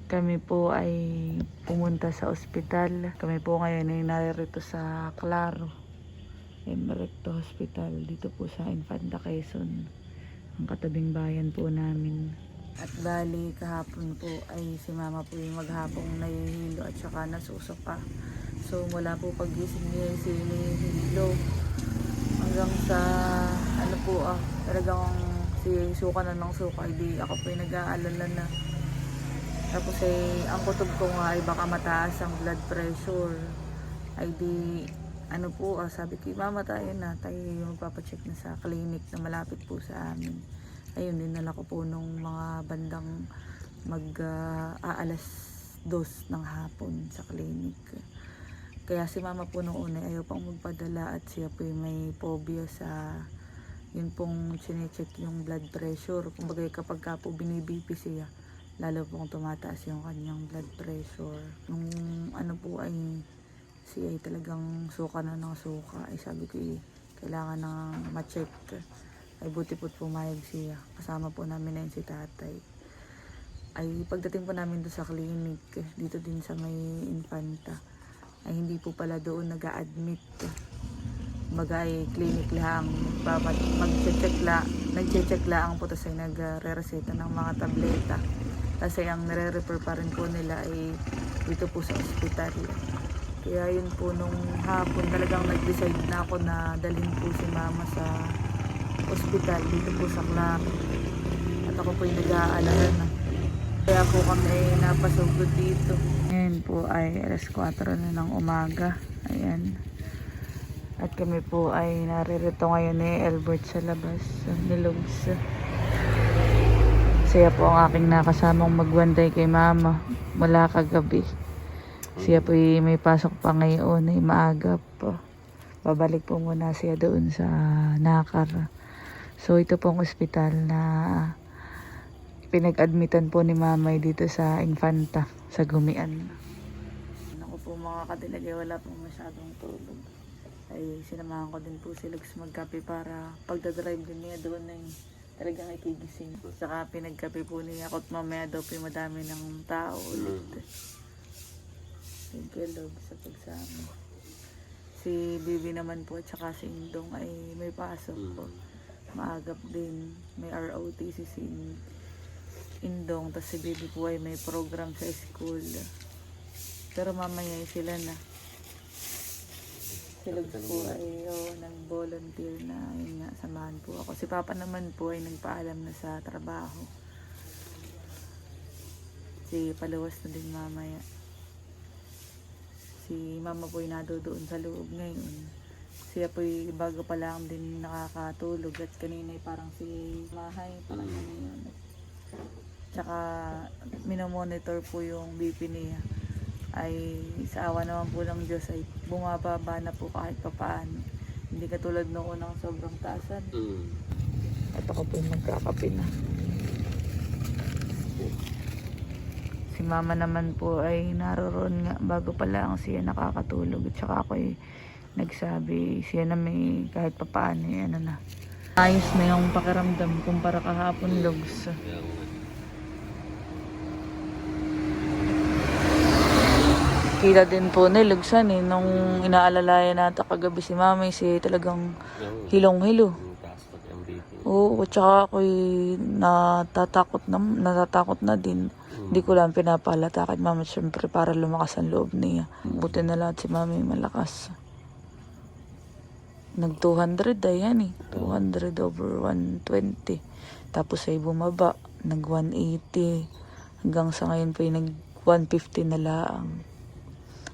Kami po ay pumunta sa ospital. Kami po ngayon ay naririto sa Claro Emerecto Hospital dito po sa Infanta, Quezon, ang katabing bayan po namin. At bali kahapon po ay si mama po yung maghapong nahihilo at saka nasusuka. So mula po pagising niya si nahihilo hanggang sa ano po talagang si suka na ng suka. Hindi ako po yung nag-aalala na. Tapos ang kutob ko nga ay baka mataas ang blood pressure. Ay di, ano po, sabi ko, mama tayo magpapacheck na sa clinic na malapit po sa amin. Ayun, dinala ko po nung mga bandang alas 2 ng hapon sa clinic. Kaya si mama po nung una ayaw pang magpadala at siya po may phobia sa yun pong chinecheck yung blood pressure. Kumbaga kapag ka po binibipi siya, lalo pong tumataas yung kanyang blood pressure. Nung ano po ay siya ay talagang suka na ng suka, ay sabi ko kailangan na ma-check. Ay buti po't pumayag siya. Kasama po namin na yun si tatay. Ay pagdating po namin doon sa clinic, dito din sa may Infanta, ay hindi po pala doon nag-a-admit. Bagay clinic lang, nagche-check lang po, tapos ay nagre-reseta ng mga tableta. Kasi ang nire-refer pa rin po nila ay dito po sa ospital. Kaya yun po nung hapon talagang nag-decide na ako na dalhin po si mama sa ospital dito po sa Claro. At ako po yung nag-aalala na. Kaya po kami napasugod dito. Ngayon po ay alas 4 na ng umaga. Ayan. At kami po ay naririto ngayon ni Albert sa labas ni Lugs. Siya po ang aking nakasamang magwanday kay mama mula kagabi. Siya po may pasok pa ngayon, ay maaga po. Babalik po muna siya doon sa Nakar. So ito pong ospital na pinag-admitan po ni mama dito sa Infanta, sa Gumian. Ako po mga kadilagay, wala pong masyadong tulog. Ay sinamahan ko din po si Lugs magkape para pagdadrive din niya doon ay talagang ikigising. Saka pinagkape po niya ako at mamaya daw po madami ng tao ulit. Thank you Lord sa pagsama. Si Bibi naman po at saka si Indong ay may pasok po. Maagap din. May ROTC si Indong. Tapos si Bibi po ay may program sa school. Pero mamaya sila na. Si Lugs po ay nag-volunteer na, yun nga, samahan po ako. Si Papa naman po ay nagpaalam na sa trabaho. Si Paluwas na din mamaya. Si Mama po ay nadodoon sa loob ngayon. Siya po ay bago pa lang din nakakatulog at kanina ay parang si Mahay, parang yun. Tsaka minomonitor po yung BP niya. Ay sa awa naman po ng Diyos ay bumababa na po kahit papaano. Hindi katulad noong unang sobrang taasan. At ako po magkakape na. Si mama naman po ay naroon nga bago pa lang siya nakakatulog. At saka ako ay nagsabi siya na may kahit papaano ano na. Ayos na yung pakiramdam kumpara kahapon Lugs. Kita din po ni Lugsan nung inaalalayan natin kagabi si mami, si talagang hilong-hilo. Oo, tsaka ako'y natatakot na din. Hindi ko lang pinapalata kay mama syempre para lumakas ang loob niya. Buti na lahat si mami malakas. Nag 200 ayan 200 over 120. Tapos ay bumaba, nag 180. Hanggang sa ngayon po ay nag 150 na lang.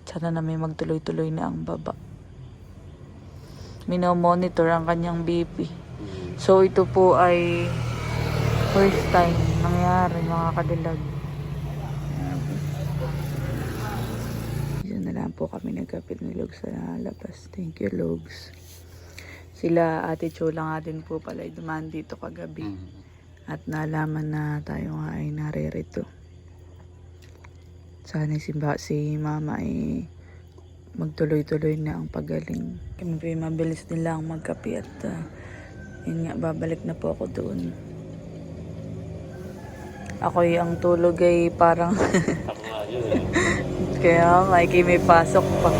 Sana na may magtuloy-tuloy na ang baba. Minomonitor ang kanyang BP. So ito po ay first time nangyari mga kadilag. Diyan na lang po kami nagkapit ni Lugs sa labas. Thank you Lugs. Sila Ate Chola nga din po pala dumaan dito kagabi. At nalaman na tayo nga ay naririto. Sana si mama ay magtuloy-tuloy na ang pagaling. Kami po mabilis din lang magkape at yun nga, babalik na po ako doon. Ako'y ang tulog ay parang Ako nga yun eh. kaya Mikey may pasok pa.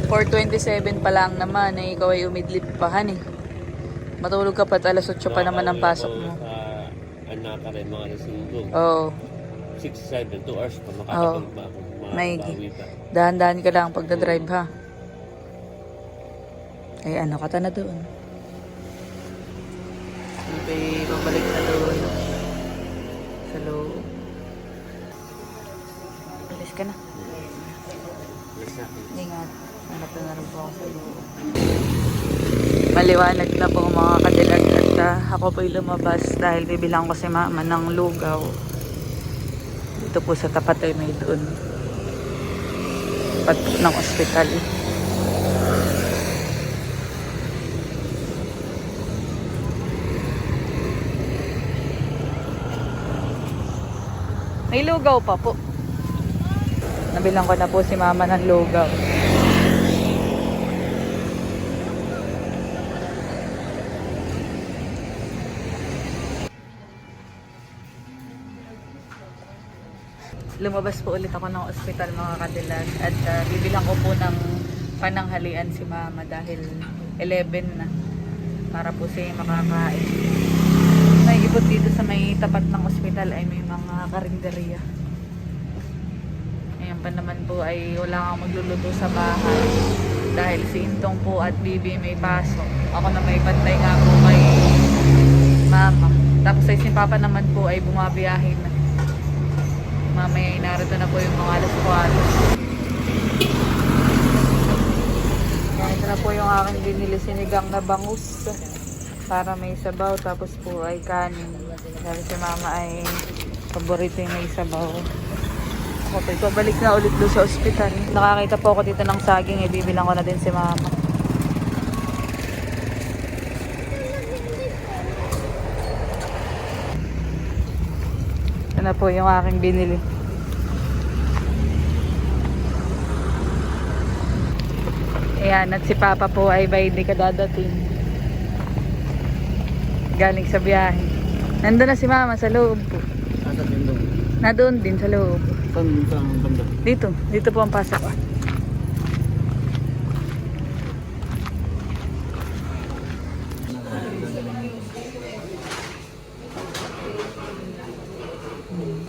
4:27 pa lang naman eh, ikaw ay umidlip pa han eh. Matulog ka pa at alas 8 pa naman ang pasok mo. Anak ka rin mga nasunog. Oo. 6, 7, 2 hours pa makakapag pa ako. Makabawi pa. Dahan-dahan ka lang pagdadrive ha. Ay ano ka na doon. Okay, babalik na doon. Sa loob. Alis ka na. Ingat. Hanap na rin po ako sa loob. Maliwanag na po mga kadilag at ako po'y lumabas dahil bibilang ko si mama ng lugaw. Dito po sa tapat ay may doon. Tapat ng ospital. May lugaw pa po. Nabilang ko na po si mama ng lugaw. Lumabas po ulit ako ng ospital mga kadilag at bibilang ko po ng pananghalian si mama dahil 11 na para po siya makakain. May ibot dito sa may tapat ng ospital ay may mga karinderya. Ngayon pa naman po ay wala kang magluluto sa bahay dahil si Intong po at Bibi may pasok. Ako na may pantay nga po kay mama. Tapos ay si Papa naman po ay bumabiyahin na. Mamaya narito na po yung mga alas-alas. Ito na po yung aking binili sinigang na bangus para may sabaw, tapos po ay kanin. Dahil si mama ay paborito yung may sabaw. Ako po, pabalik na ulit doon sa ospital. Nakakita po ako dito ng saging, ibibilang ko na din si mama. Ito na po yung aking binili. Ayan, at si Papa po ay by di ka dadating. Galing sa biyahe. Nandun na si Mama sa loob po. Asa din doon? Nandoon din sa loob. Saan sa banda? Dito po ang pasok.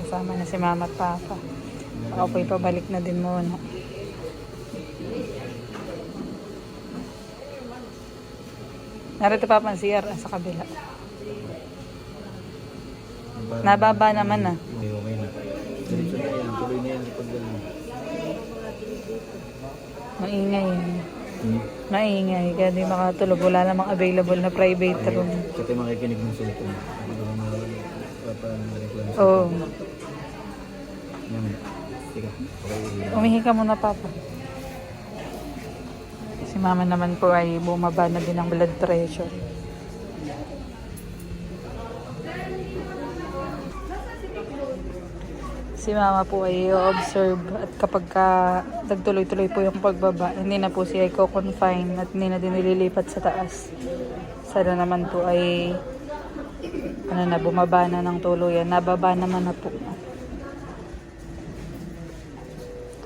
Kasama na si Mama at Papa. Ako po ipabalik na din muna. Narito pa ang CR sa kabila. Nababa naman na. Okay na. Diretso na yan. Tuloy na yan. Maingay. Maingay. Kaya di makatulog. Wala namang available na private room. Kasi makikinig ng cellphone. Oo. Teka. Umihi ka muna, Papa. Si Mama naman po ay bumaba na din ang blood pressure. Si Mama po ay i-observe at kapag nagtuloy-tuloy po yung pagbaba, hindi na po siya i-confine at hindi na din nililipat sa taas. Sana naman po ay bumaba na ng tuluyan. Nababa naman na po.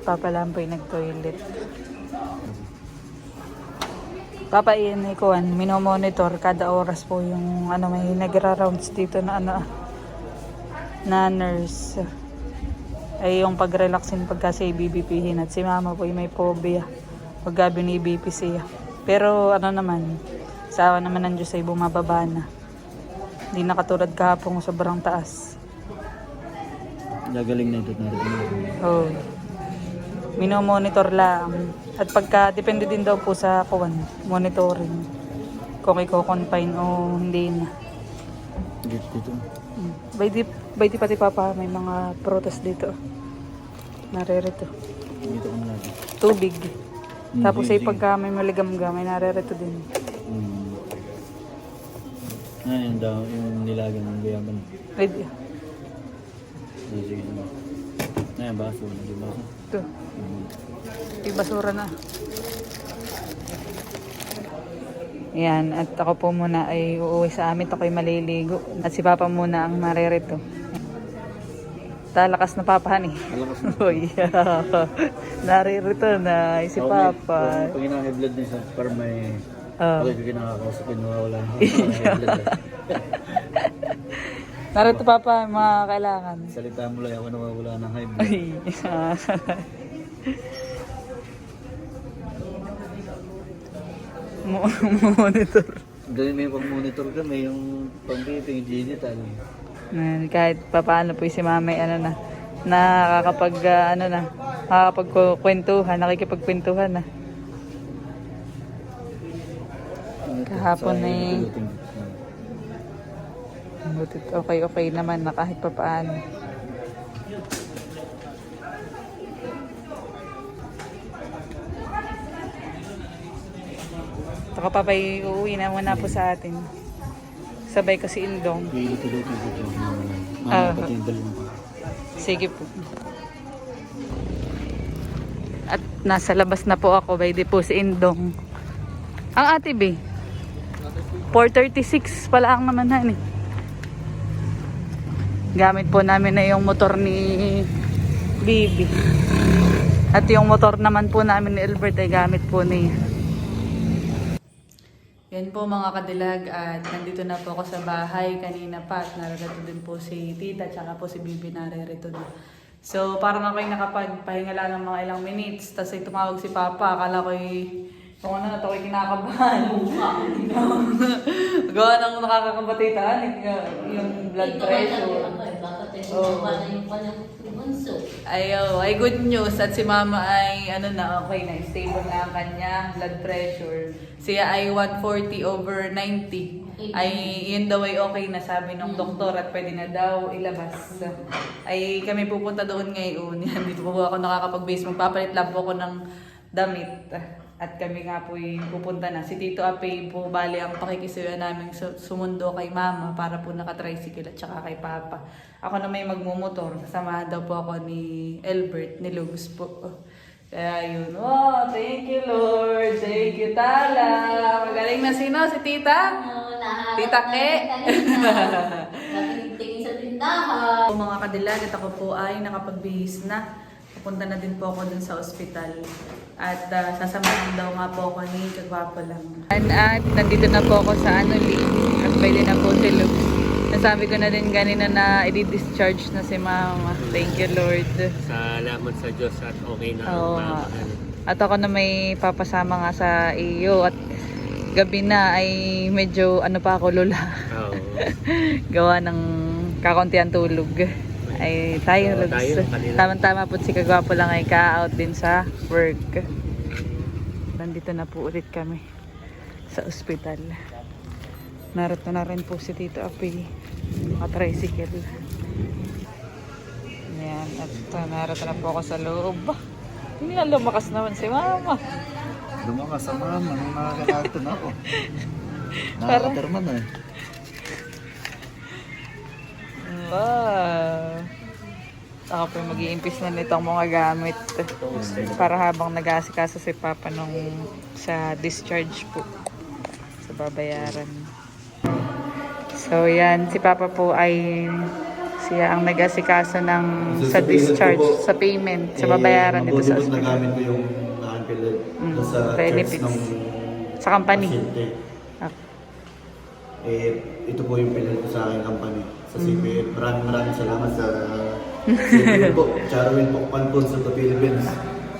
Papa lang po ay nag-toilet. Papa iyan ikuan, minomonitor kada oras po yung may nagra-rounds dito na na nurse. Ay yung pag-relaxin pagka siya BBP-hin at si Mama po ay may phobia pagka binibp siya. Pero naman, sa awa naman ng Diyos ay bumababa na. Hindi na katulad kahapon sobrang taas. Gagaling na ito na rin. Oo. Minomonitor lang. At pagka, depende din daw po sa monitoring. Kung i-confine o hindi na. Dito. By di pati Papa, may mga prutas dito. Narerito. Dito ka na natin. Tubig. Tapos ay pagka may maligam-gam, may narerito din. Ngayon daw, yung nilagan ng guyaban. Ready. Sige. Ngayon, baso. Baso. Ito. May basura na. Yan, at ako po muna ay uuwi sa amin. Ako'y maliligo. At si Papa muna ang naririto. Talakas na papahan eh. Malakas na. Uy, naririto na si Papa. Pag high blood din sa para may... Oh. Pag kinakakausapin, nawawala na. High blood. Narito Papa, mga kailangan. Salita mo lang ako nawawala ng high blood. Ay, monitor. Dahil may pag-monitor ka, may yung pang-taping digital. Kahit papaano po si Mama ay ano na, nakakapag ano na, nakakapagkwentuhan, nakikipagkwentuhan na. Kahapon ay butit okay naman na kahit papaano. Taka papay uuwi na muna po sa atin. Sabay ko si Indong. Pilutin ko ito. Ah. Pati yung dalawang pa. Sige po. At nasa labas na po ako, by the po si Indong. Ang ate B, 4:36 pala ang naman na eh. Gamit po namin na yung motor ni Bibi. At yung motor naman po namin ni Albert ay gamit po niya. Yan po mga kadilag at nandito na po ako sa bahay kanina pa at narito din po si Tita at po si Bibi naririto na. So parang ako'y nakapagpahinga lang ng mga ilang minutes tapos ay tumawag si Papa. Akala ko'y kung ano na ito ko'y kinakabahan. Gawa ng nakakakabatita yung blood pressure. Ay good news at si Mama ay ano na okay na stable na ang kanyang blood pressure. Siya ay 140/90. Ay yun daw ay okay na sabi ng doktor at pwede na daw ilabas. Ay kami pupunta doon ngayon. Dito po ako nakakapag-base. Magpapalit lang po ako ng damit. At kami nga po pupunta na. Si Tito Ape po bali ang pakikisuyo namin sumundo kay Mama para po naka-tricycle at saka kay Papa. Ako na may magmumotor. Kasamahan daw po ako ni Albert, ni Luz po. Kaya yun. Oh, thank you Lord. Thank you Tala. Magaling na sino? Si Tita? Tita Ke? Tingin sa tindahan. Mga kadilag at ako po ay nakapagbihis na. Pupunta na din po ako dun sa ospital. At sasamahan daw nga po ako ni Kagwapo lang. At nandito na po ako sa Anuli. At pwede na po si Lux. Nasabi ko na din kanina na i-discharge na si Mama. Thank you Lord. Salamat sa Diyos at okay na ang Oo mama. nga. At ako na may papasama nga sa iyo. At gabi na ay medyo ano pa ako lula. Oo. Gawa ng kakuntian tulog. Ay tayo Lux. Tama-tama po si Kagwapo lang ay ka-out din sa work. Nandito na po ulit kami sa ospital. Narito na rin po si Tito Api, naka-tricycle. Ayan, at narito na po ako sa loob. Hindi na lumakas naman si Mama. Lumakas sa mama nung nakakalato na ako. Nakakaterma na eh. Wow. Ako po mag-iimpis na nitong mga gamit para habang nag-aasikaso si Papa nung sa discharge po sa babayaran. So yan, si Papa po ay siya ang nag-asikaso ng sa discharge, sa payment, sa babayaran dito sa ospital. Nagamit ko yung pilot sa benefits. checks ng Sa company. pasyente. Okay. Ito po yung pinili ko sa aking company, sa CPF. Maraming salamat sa CPF po. Charwin po, Panpon sa Philippines.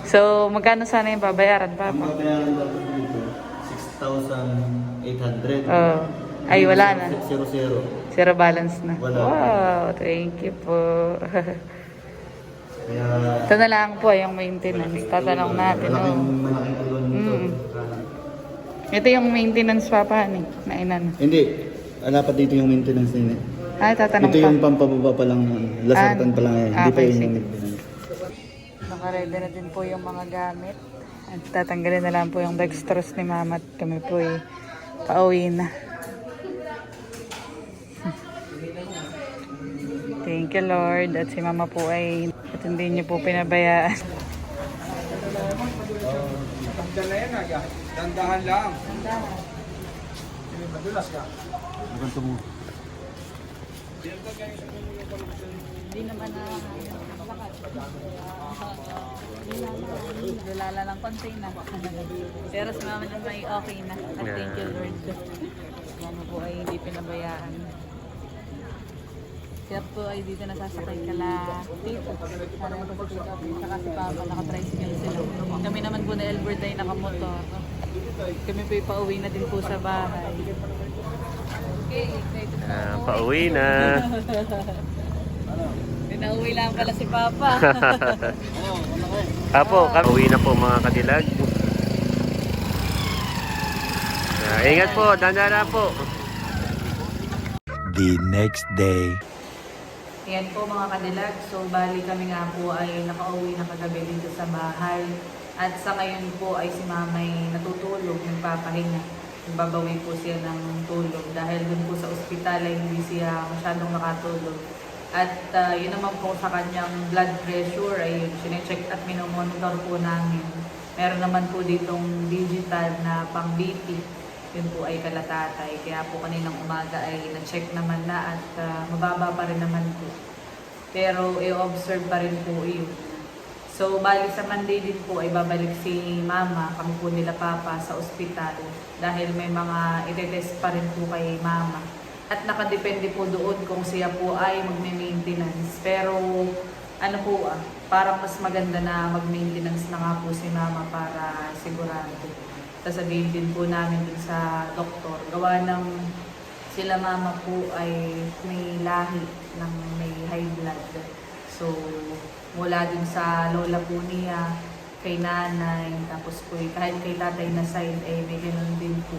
So, magkano sana yung babayaran, Ang Papa? babayaran natin dito, 6,800. Oh. Ay, wala na. 0-0. Zero balance na. Wala. Wow, thank you po. Kaya, Ito na lang po yung maintenance. Tatanong natin. malaking tulong nito. Ito yung maintenance, Papa, na inan. Hindi, dapat dito yung maintenance nila. Ay, tatanong Ito pa. yung pampababa pa lang, lasartan pa lang yan. Hindi pa okay, yun sige. yung maintenance. Nakaredy na din po yung mga gamit. At tatanggalin na lang po yung dextrose ni Mama at kami po ay pauwi na. Thank you Lord. At si Mama po ay at hindi niyo po pinabayaan. Dandahan lang. Ganito mo. Hindi naman na lakas. Nilala ng konti na. Pero sa mama naman ay okay na. At thank you Lord. Mama po ay hindi pinabayaan. Kaya po ay dito nasasakay kala dito. Para po sa pick up. Saka si Papa naka-tricycle sila. Kami naman po na Albert ay nakamotor. Kami po ay pauwi na din po sa bahay. Okay, excited na ako. Pauwi na. Pinauwi lang pala si Papa. Apo, pauwi na po mga kadilag. Ingat po, dandara po. The next day. Ayan po mga kadilag. So bali kami nga po ay nakauwi na kagabi dito sa bahay. At sa ngayon po ay si mamay natutulog, nagpapahinga. Babawi po siya ng tulog dahil dun po sa ospital ay hindi siya masyadong nakatulog. At yun naman po sa kanyang blood pressure ay sinecheck at minomonitor po namin. Meron naman po ditong digital na pang BP. Yun po ay kalatatay. Kaya po kaninang umaga ay na-check naman na at mababa pa rin naman po. Pero i-observe pa rin po yun. So, bali sa Monday din po ay babalik si Mama, kami po nila Papa sa ospital dahil may mga itetest pa rin po kay Mama. At nakadepende po doon kung siya po ay magme-maintenance. Pero ano po parang mas maganda na mag-maintenance na nga po si Mama para sigurado. Sasabihin din po namin din sa doktor. Gawa ng sila Mama po ay may lahi ng may high blood. So, mula dun sa lola po niya, kay nanay, tapos po kahit kay tatay na side ay may ganun din po.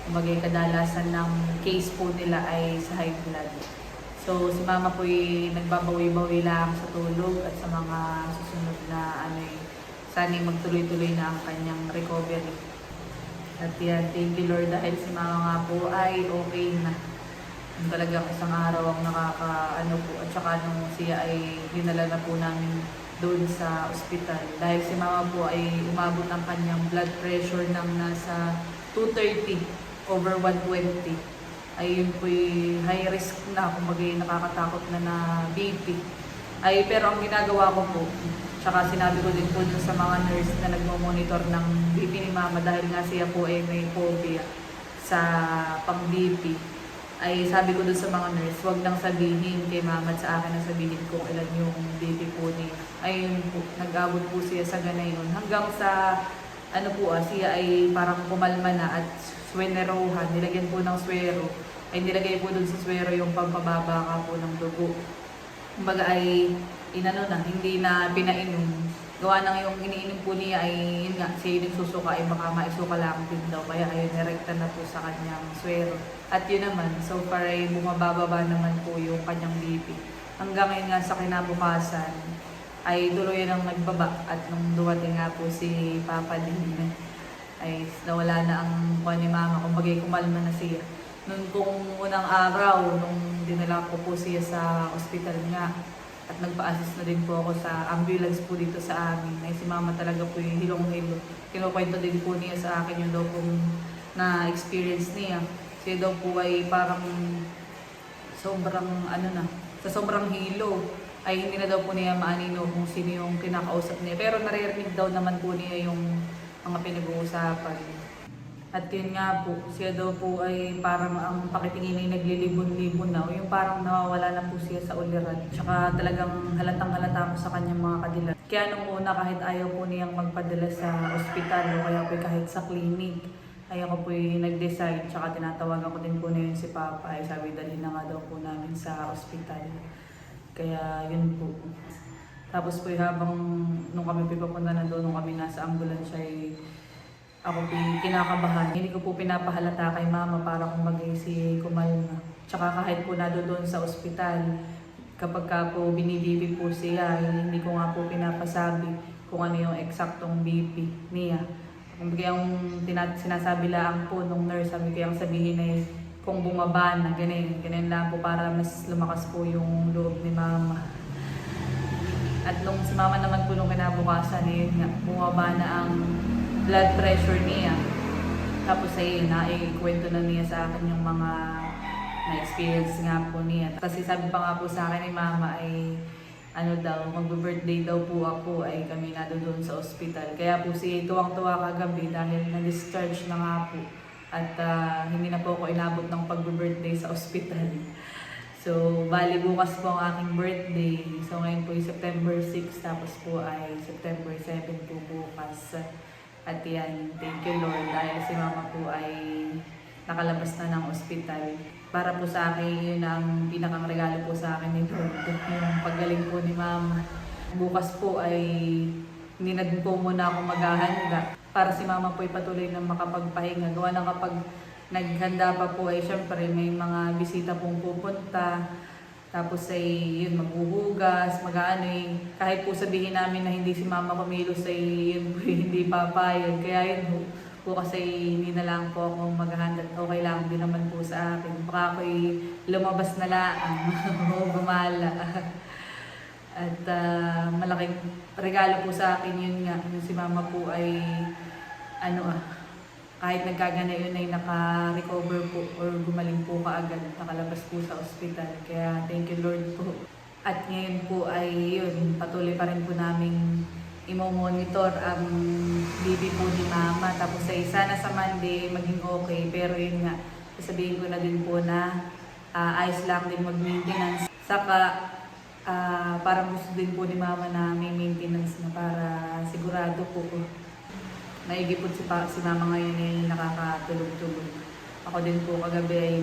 Kumbaga kadalasan ng case po nila ay sa high blood. So si mama po ay nagbabawi-bawi lang sa tulog at sa mga susunod na sana'y magtuloy-tuloy na ang kanyang recovery. At yan, thank you Lord dahil si mama nga po ay okay na. Talagang isang araw ang po at saka nung siya ay dinala na po namin doon sa ospital dahil si mama po ay umabot ang kanyang blood pressure ng nasa 230 over 120 ay yun po high risk na kumbaga nakakatakot na BP ay pero ang ginagawa ko po tsaka sinabi ko din po dun sa mga nurse na nagmo-monitor ng BP ni mama dahil nga siya po ay may phobia sa pang BP ay sabi ko doon sa mga nurse, huwag nang sabihin kay mama at sa akin na sabihin kung ilan yung BP po niya. Ayun po, nag-abot po siya sa ganay yun. Hanggang sa, siya ay parang kumalma na at swenerohan, nilagyan po ng swero. Ay nilagay po doon sa swero yung pampababa ka po ng dugo. Kumbaga ay, hindi na pinainom. Gawa nang yung iniinom po niya ay, yun nga, siya yung susuka ay baka maisuka lang din daw. Kaya ayun, nirekta na po sa kanyang swero. At yun naman, so far ay bumababa naman po yung kanyang BP. Hanggang ngayon nga sa kinabukasan, ay tuloy ang nagbaba. At nung dumating nga po si Papa din, ay nawala na ang kuha ni Mama. Kumbaga kumalma na siya. Noon pong unang araw, nung dinala ko po siya sa ospital nga, at nagpa-assist na din po ako sa ambulance po dito sa amin. Ay si Mama talaga po yung hilong-hilo. Kinukwento din po niya sa akin yung daw pong na-experience niya. Siya daw po ay parang sobrang sa sobrang hilo ay hindi na daw po niya maanino kung sino yung kinakausap niya. Pero naririnig daw naman po niya yung mga pinag-uusapan. At yun nga po, siya daw po ay parang ang pakitingin ay naglilibon-libon na o yung parang nawawala na po siya sa uliran. Tsaka talagang halatang-halata ko sa kanyang mga kadilat. Kaya nung una kahit ayaw po niyang magpadala sa ospital o kaya po kahit sa clinic, ay ako po nag-decide, tsaka tinatawagan ko din po na yun si Papa, ay sabi dalhin na nga daw po namin sa ospital. Kaya yun po. Tapos po habang nung kami pipapunta na doon, nung kami nasa ambulance ay ako po kinakabahan. Hindi ko po pinapahalata kay Mama para kung mag-si kumalma. Tsaka kahit po doon sa ospital, kapag ka po binibibi po siya, hindi ko nga po pinapasabi kung ano yung eksaktong BP niya. Kung yung sinasabi lang po nung nurse, sabi ko yung sabihin ay kung bumaba na, ganyan lang po para mas lumakas po yung loob ni Mama. At nung si Mama naman po nung kinabukasan, bumaba na ang blood pressure niya. Tapos ayun, naikwento na niya sa akin yung mga na-experience nga po niya. Kasi sabi pa nga po sa akin ni Mama ay ano daw, mag-birthday daw po ako ay kami na doon sa ospital. Kaya po si tuwang-tuwa kagabi dahil na-discharge na nga po. At hindi na po ako inabot ng pag-birthday sa ospital. So, bali bukas po ang aking birthday. So, ngayon po yung September 6, tapos po ay September 7 po bukas. At yan, thank you Lord dahil si Mama po ay nakalabas na ng ospital. Para po sa akin, yun ang pinakang regalo po sa akin ni Lord. Yung paggaling po ni Mama. Bukas po ay hindi na din po muna ako maghahanda. Para si Mama po ay patuloy na makapagpahinga. Gawa na kapag naghanda pa po ay syempre may mga bisita pong pupunta. Tapos ay yun, maghuhugas, mag-ano kahit po sabihin namin na hindi si Mama kumilos ay yun po hindi papayag. Kaya yun po kasi hindi na lang po ako maghahanda. Okay lang din naman po sa akin. Baka ako lumabas na lang o gumala. At malaking regalo po sa akin yun nga. Yung si Mama po ay kahit nagkagana yun ay naka-recover po or gumaling po kaagad, nakalabas po sa ospital. Kaya thank you Lord po. At ngayon po ay yun, patuloy pa rin po namin imo-monitor ang baby po ni Mama. Tapos ay sana sa Monday maging okay. Pero yun nga, sasabihin ko na din po na ayos lang din mag-maintenance. Saka parang gusto din po ni Mama na may maintenance na para sigurado po naigipot si Mama ngayon ay nakakatulog-tulog. Ako din po kagabi ay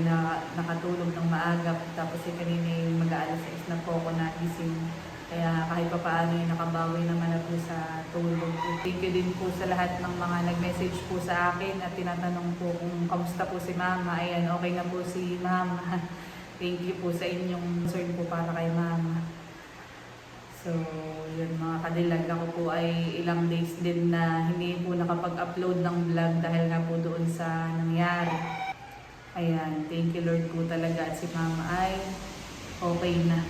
nakatulog ng maaga. Tapos kanina ay mag-aalas 6 na po ako nagising. Kaya kahit pa paano ay nakabawi naman na po sa tulog. Thank you din po sa lahat ng mga nag-message po sa akin at tinatanong po kung kamusta po si Mama. Ayan, okay na po si Mama. Thank you po sa inyong concern po para kay Mama. So, yun mga kadilag, ako po ay ilang days din na hindi po nakapag-upload ng vlog dahil nga po doon sa nangyari. Ayan, thank you Lord po talaga at si Mama ay okay na.